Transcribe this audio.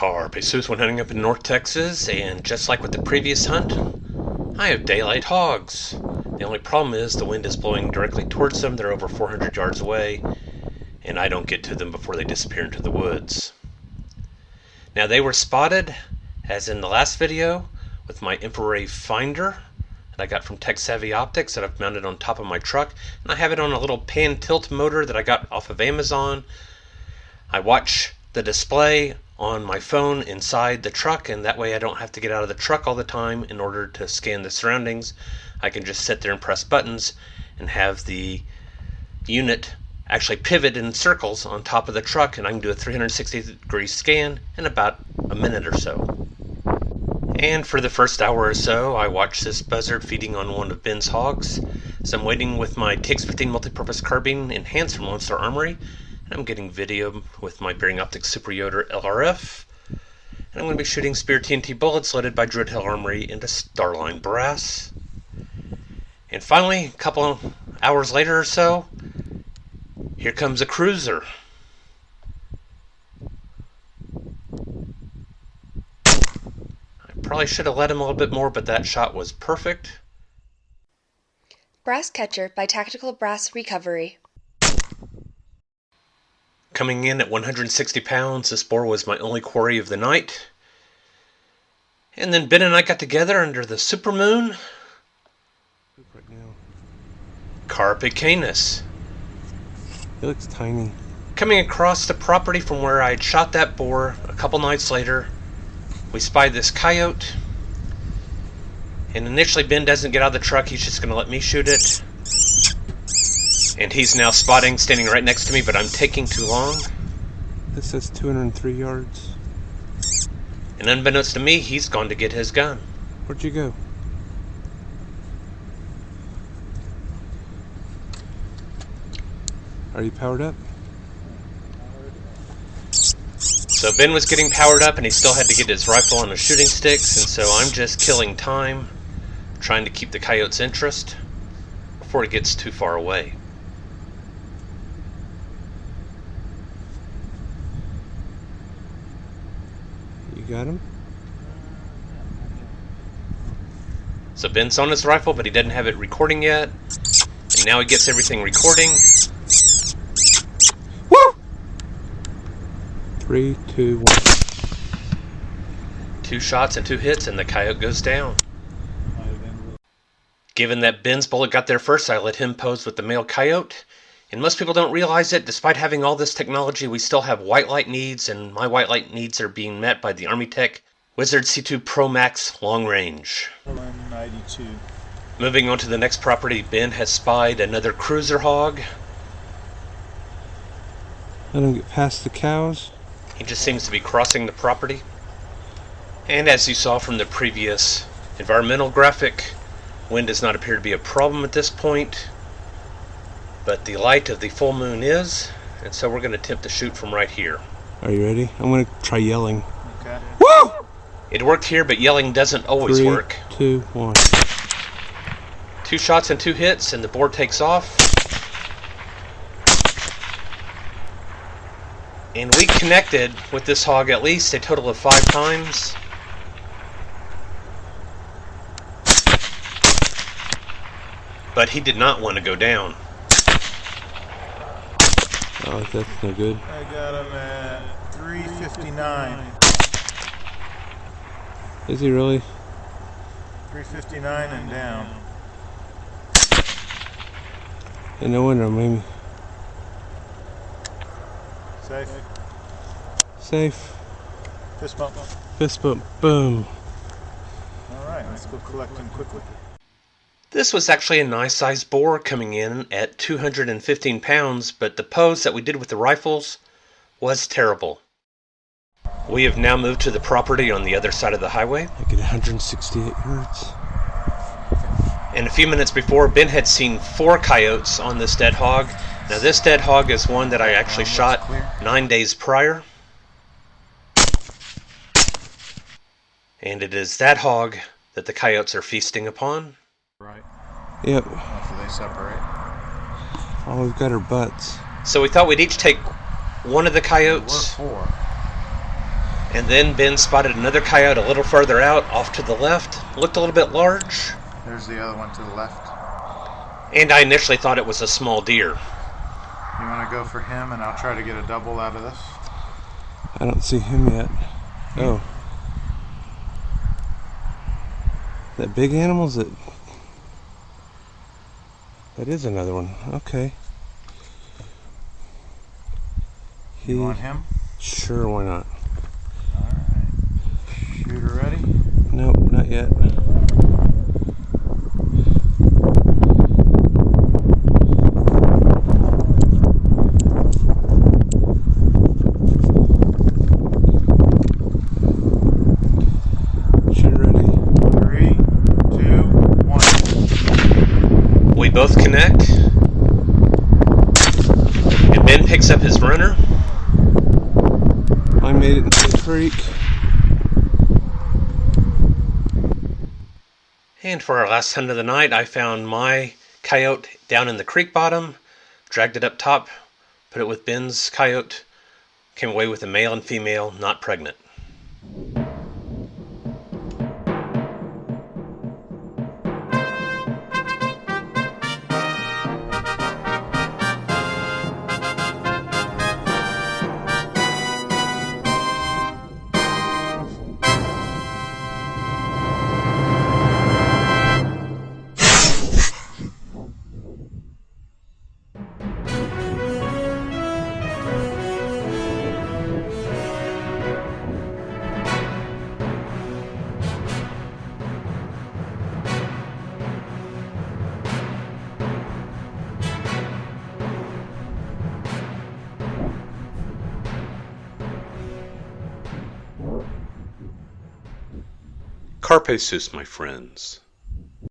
Carpe Sus when hunting up in North Texas, and just like with the previous hunt, I have daylight hogs. The only problem is the wind is blowing directly towards them. They're over 400 yards away, and I don't get to them before they disappear into the woods. Now they were spotted, as in the last video, with my infrared finder that I got from Tech Savvy Optics that I've mounted on top of my truck, and I have it on a little pan tilt motor that I got off of Amazon. I watch the display on my phone inside the truck, and that way I don't have to get out of the truck all the time in order to scan the surroundings. I can just sit there and press buttons and have the unit actually pivot in circles on top of the truck, and I can do a 360-degree scan in about a minute or so. And for the first hour or so, I watched this buzzard feeding on one of Ben's hogs. So I'm waiting with my TX-15 multi-purpose carbine enhanced from Lone Star Armory. And I'm getting video with my Bearing Optics Super Yoter LRF. And I'm going to be shooting Spear TNT bullets loaded by Grendel Armory into Starline brass. And finally, a couple of hours later or so, here comes a cruiser. Probably should have let him a little bit more, but that shot was perfect. Brass Catcher by Tactical Brass Recovery. Coming in at 160 pounds, this boar was my only quarry of the night. And then Ben and I got together under the supermoon. Right now. Carpe Canis. It looks tiny. Coming across the property from where I had shot that boar a couple nights later, we spied this coyote. And initially Ben doesn't get out of the truck, he's just going to let me shoot it. And he's now spotting, standing right next to me, but I'm taking too long. This says 203 yards. And unbeknownst to me, he's gone to get his gun. Where'd you go? Are you powered up? So Ben was getting powered up and he still had to get his rifle on his shooting sticks, and so I'm just killing time, trying to keep the coyote's interest before it gets too far away. You got him? So Ben's on his rifle, but he doesn't have it recording yet. And now he gets everything recording. Woo! 3, 2, 1. 2 shots and 2 hits, and the coyote goes down. Given that Ben's bullet got there first, I let him pose with the male coyote. And most people don't realize it, despite having all this technology, we still have white light needs, and my white light needs are being met by the Army Tech Wizard C2 Pro Max Long Range. 92. Moving on to the next property, Ben has spied another cruiser hog. Let him get past the cows. He just seems to be crossing the property. And as you saw from the previous environmental graphic, wind does not appear to be a problem at this point. But the light of the full moon is, and so we're going to attempt to shoot from right here. Are you ready? I'm going to try yelling. Okay. Woo! It worked here, but yelling doesn't always 3, work. 2, 1. 2 shots and 2 hits, and the boar takes off. And we connected with this hog at least a total of 5 times. But he did not want to go down. Oh, that's no good. I got him at 359. Is he really? 359 and down. And no wonder, maybe. Safe. Safe. Fist bump. Fist bump. Boom. Alright, let's go collect him quickly. This was actually a nice sized boar coming in at 215 pounds, but the pose that we did with the rifles was terrible. We have now moved to the property on the other side of the highway. I get 168 yards. And a few minutes before, Ben had seen 4 coyotes on this dead hog. Now this dead hog is one that I actually shot 9 days prior. And it is that hog that the coyotes are feasting upon. Right. Yep. After they separate. All we've got are butts. So we thought we'd each take one of the coyotes We're 4. And then Ben spotted another coyote a little further out, off to the left. Looked a little bit large. There's the other one to the left. And I initially thought it was a small deer. You want to go for him, and I'll try to get a double out of this? I don't see him yet. Oh. That big animal's that... That is another one. Okay. You want him? Sure, why not? Alright. Shooter ready? Nope, not yet. Shooter ready. 3, 2, 1. We both connect. And Ben picks up his runner. I made it into the creek. And for our last hunt of the night, I found my coyote down in the creek bottom, dragged it up top, put it with Ben's coyote, came away with a male and female, not pregnant. Carpe sus, my friends.